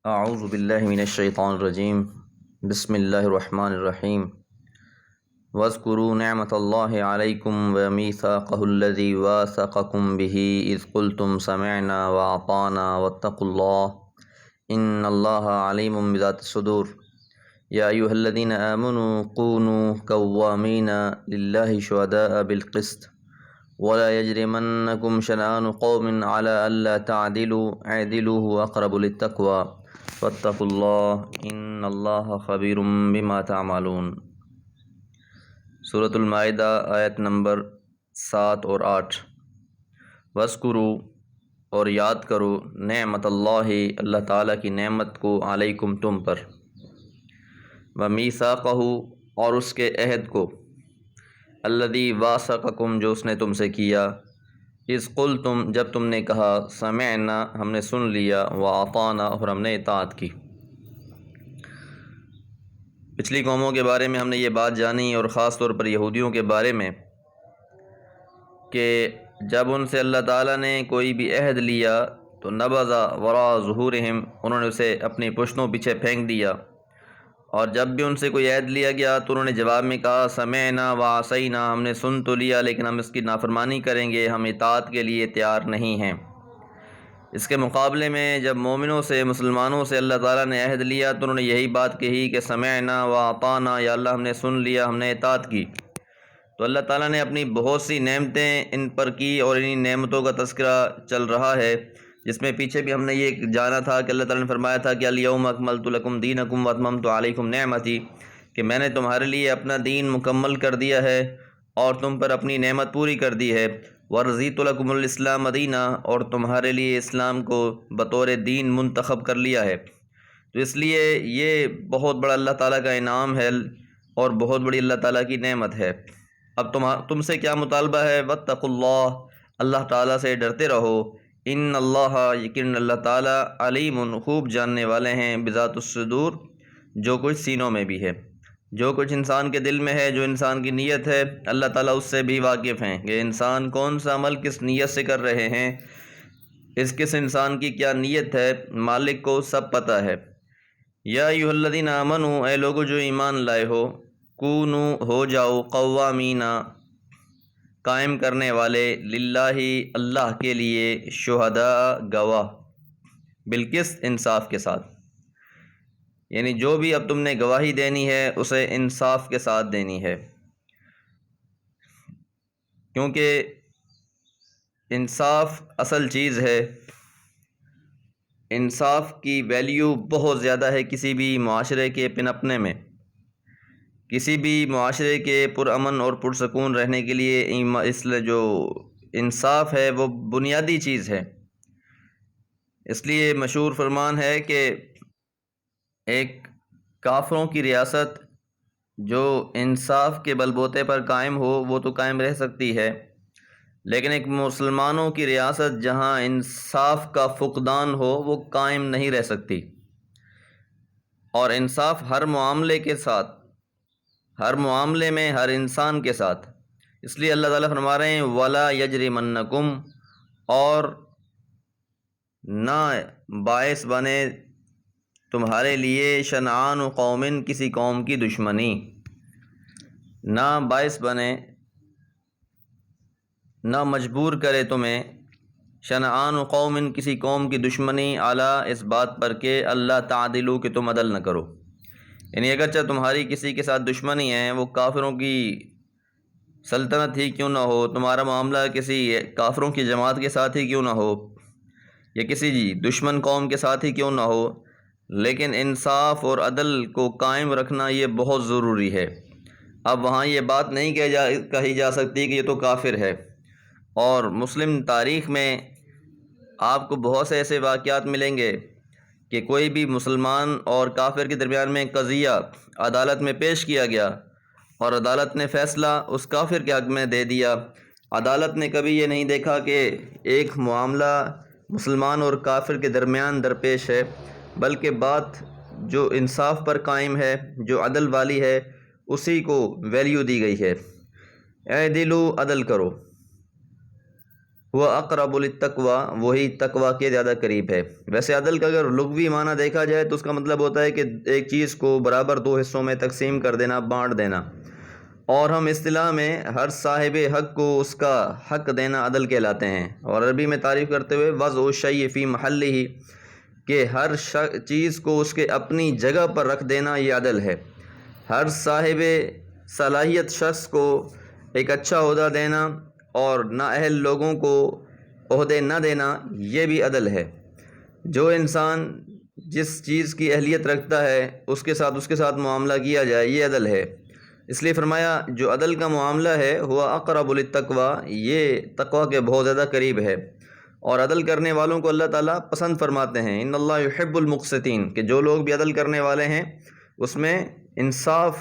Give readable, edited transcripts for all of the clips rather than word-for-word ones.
اعوذ باللہ من الشیطان الرجیم بسم اللہ الرحمن الرحیم واذکروا نعمت اللہ علیکم ومیثاقہ الذی واثقکم بہ اذ قلتم سمعنا واطعنا واتقوا اللہ ان اللہ علیم بذات الصدور یا ایھا الذین آمنوا کونوا قوامین للہ شہداء بالقسط ولا یجرمنکم شنآن قوم علی الا تعدلوا اعدلوا هو اقرب للتقوی واتقوا اللہ ان اللہ خبیر بما تعملون۔ سورۃ المائدہ آیت نمبر 7 اور 8۔ وَاذْكُرُوا اور یاد کرو نعمت اللہ تعالیٰ کی نعمت کو علیکم تم پر، وَمِيثَاقَهُ اور اس کے عہد کو، الذی واثقکم جو اس نے تم سے کیا، اذ قلتم جب تم نے کہا، سمعنا ہم نے سن لیا، واطعنا اور ہم نے اطاعت کی۔ پچھلی قوموں کے بارے میں ہم نے یہ بات جانی، اور خاص طور پر یہودیوں کے بارے میں، کہ جب ان سے اللہ تعالیٰ نے کوئی بھی عہد لیا تو نبذ وراء ظہورہم انہوں نے اسے اپنی پشتوں پیچھے پھینک دیا، اور جب بھی ان سے کوئی عہد لیا گیا تو انہوں نے جواب میں کہا، سمعنا وعصینا ہم نے سن تو لیا لیکن ہم اس کی نافرمانی کریں گے، ہم اطاعت کے لیے تیار نہیں ہیں۔ اس کے مقابلے میں جب مومنوں سے، مسلمانوں سے اللہ تعالیٰ نے عہد لیا تو انہوں نے یہی بات کہی کہ سمعنا واطعنا، یا اللہ ہم نے سن لیا، ہم نے اطاعت کی۔ تو اللہ تعالیٰ نے اپنی بہت سی نعمتیں ان پر کی، اور انہی نعمتوں کا تذکرہ چل رہا ہے، جس میں پیچھے بھی ہم نے یہ جانا تھا کہ اللہ تعالیٰ نے فرمایا تھا کہ الیوم اکملت لکم دینکم واتممت علیکم نعمتی، کہ میں نے تمہارے لیے اپنا دین مکمل کر دیا ہے اور تم پر اپنی نعمت پوری کر دی ہے، ورضیت لکم الاسلام دینا، اور تمہارے لیے اسلام کو بطور دین منتخب کر لیا ہے۔ تو اس لیے یہ بہت بڑا اللہ تعالیٰ کا انعام ہے اور بہت بڑی اللہ تعالیٰ کی نعمت ہے۔ اب تم سے کیا مطالبہ ہے؟ واتقوا اللہ، اللہ تعالیٰ سے ڈرتے رہو، ان اللہ یقین اللہ تعالیٰ علیم خوب جاننے والے ہیں، بذات الصدور جو کچھ سینوں میں بھی ہے، جو کچھ انسان کے دل میں ہے، جو انسان کی نیت ہے، اللہ تعالیٰ اس سے بھی واقف ہیں کہ انسان کون سا عمل کس نیت سے کر رہے ہیں، کس انسان کی کیا نیت ہے، مالک کو سب پتہ ہے۔ یا ایھا الذین آمنوا اے لوگو جو ایمان لائے ہو، کونو ہو جاؤ، قوامین قائم کرنے والے، للہ اللہ کے لیے، شہداء گواہ، بالقسط انصاف کے ساتھ، یعنی جو بھی اب تم نے گواہی دینی ہے اسے انصاف کے ساتھ دینی ہے، کیونکہ انصاف اصل چیز ہے۔ انصاف کی ویلیو بہت زیادہ ہے کسی بھی معاشرے کے پنپنے میں، کسی بھی معاشرے کے پرامن اور پرسکون رہنے کے لیے اس لیے جو انصاف ہے وہ بنیادی چیز ہے۔ اس لیے مشہور فرمان ہے کہ ایک کافروں کی ریاست جو انصاف کے بل بوتے پر قائم ہو وہ تو قائم رہ سکتی ہے، لیکن ایک مسلمانوں کی ریاست جہاں انصاف کا فقدان ہو وہ قائم نہیں رہ سکتی۔ اور انصاف ہر معاملے کے ساتھ، ہر معاملے میں، ہر انسان کے ساتھ۔ اس لیے اللہ تعالیٰ فرما رہے ہیں وَلَا يَجْرِمَنَّكُمْ، اور نہ باعث بنے تمہارے لیے، شنآن قوم کسی قوم کی دشمنی، نہ باعث بنے، نہ مجبور کرے تمہیں، شنآن قوم کسی قوم کی دشمنی، علی اس بات پر کہ اللہ تعدلوا کہ تم عدل نہ کرو، یعنی اگرچہ تمہاری کسی کے ساتھ دشمنی ہے، وہ کافروں کی سلطنت ہی کیوں نہ ہو، تمہارا معاملہ کسی کافروں کی جماعت کے ساتھ ہی کیوں نہ ہو، یا کسی دشمن قوم کے ساتھ ہی کیوں نہ ہو، لیکن انصاف اور عدل کو قائم رکھنا یہ بہت ضروری ہے۔ اب وہاں یہ بات نہیں کہی جا سکتی کہ یہ تو کافر ہے۔ اور مسلم تاریخ میں آپ کو بہت سے ایسے واقعات ملیں گے کہ کوئی بھی مسلمان اور کافر کے درمیان میں قضیہ عدالت میں پیش کیا گیا اور عدالت نے فیصلہ اس کافر کے حق میں دے دیا۔ عدالت نے کبھی یہ نہیں دیکھا کہ ایک معاملہ مسلمان اور کافر کے درمیان درپیش ہے، بلکہ بات جو انصاف پر قائم ہے، جو عدل والی ہے، اسی کو ویلیو دی گئی ہے۔ اعدلوا عدل کرو، ہوا اقرب للتقوی، وہی تقوی کے زیادہ قریب ہے۔ ویسے عدل کا اگر لغوی معنی دیکھا جائے تو اس کا مطلب ہوتا ہے کہ ایک چیز کو برابر دو حصوں میں تقسیم کر دینا، بانٹ دینا، اور ہم اصطلاح میں ہر صاحب حق کو اس کا حق دینا عدل کہلاتے ہیں۔ اور عربی میں تعریف کرتے ہوئے وضع الشیء فی محلہ، کہ ہر چیز کو اس کے اپنی جگہ پر رکھ دینا یہ عدل ہے۔ ہر صاحب صلاحیت شخص کو ایک اچھا عہدہ دینا اور نااہل لوگوں کو عہدے نہ دینا یہ بھی عدل ہے۔ جو انسان جس چیز کی اہلیت رکھتا ہے اس کے ساتھ معاملہ کیا جائے، یہ عدل ہے۔ اس لیے فرمایا جو عدل کا معاملہ ہے ہوا اقرب للتقوی، یہ تقوی کے بہت زیادہ قریب ہے، اور عدل کرنے والوں کو اللہ تعالیٰ پسند فرماتے ہیں۔ ان اللہ یحب المقسطین، کہ جو لوگ بھی عدل کرنے والے ہیں، اس میں انصاف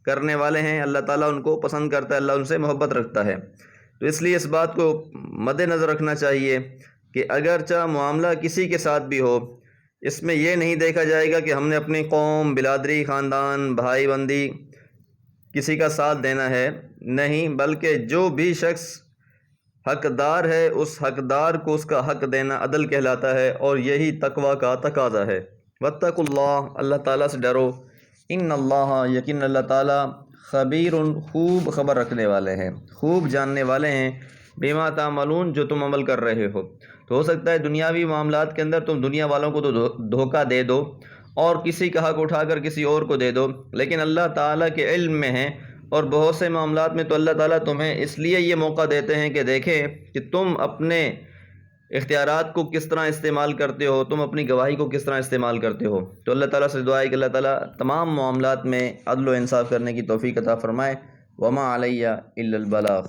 کرنے والے ہیں، اللہ تعالیٰ ان کو پسند کرتا ہے، اللہ ان سے محبت رکھتا ہے۔ تو اس لیے اس بات کو مد نظر رکھنا چاہیے کہ اگرچہ معاملہ کسی کے ساتھ بھی ہو، اس میں یہ نہیں دیکھا جائے گا کہ ہم نے اپنی قوم، برادری، خاندان، بھائی بندی کسی کا ساتھ دینا ہے، نہیں، بلکہ جو بھی شخص حقدار ہے اس حقدار کو اس کا حق دینا عدل کہلاتا ہے، اور یہی تقوی کا تقاضا ہے۔ واتقوا اللہ، اللہ تعالیٰ سے ڈرو، ان اللہ، یقین اللہ تعالیٰ، خبیر، خوب خبر رکھنے والے ہیں، خوب جاننے والے ہیں، بما تعملون، جو تم عمل کر رہے ہو۔ تو ہو سکتا ہے دنیاوی معاملات کے اندر تم دنیا والوں کو تو دھوکہ دے دو اور کسی کا حق اٹھا کر کسی اور کو دے دو، لیکن اللہ تعالیٰ کے علم میں ہیں، اور بہت سے معاملات میں تو اللہ تعالیٰ تمہیں اس لیے یہ موقع دیتے ہیں کہ دیکھیں کہ تم اپنے اختیارات کو کس طرح استعمال کرتے ہو، تم اپنی گواہی کو کس طرح استعمال کرتے ہو۔ تو اللہ تعالیٰ سے دعا ہے کہ اللہ تعالیٰ تمام معاملات میں عدل و انصاف کرنے کی توفیق عطا فرمائے۔ وما علیہ الا البلاغ۔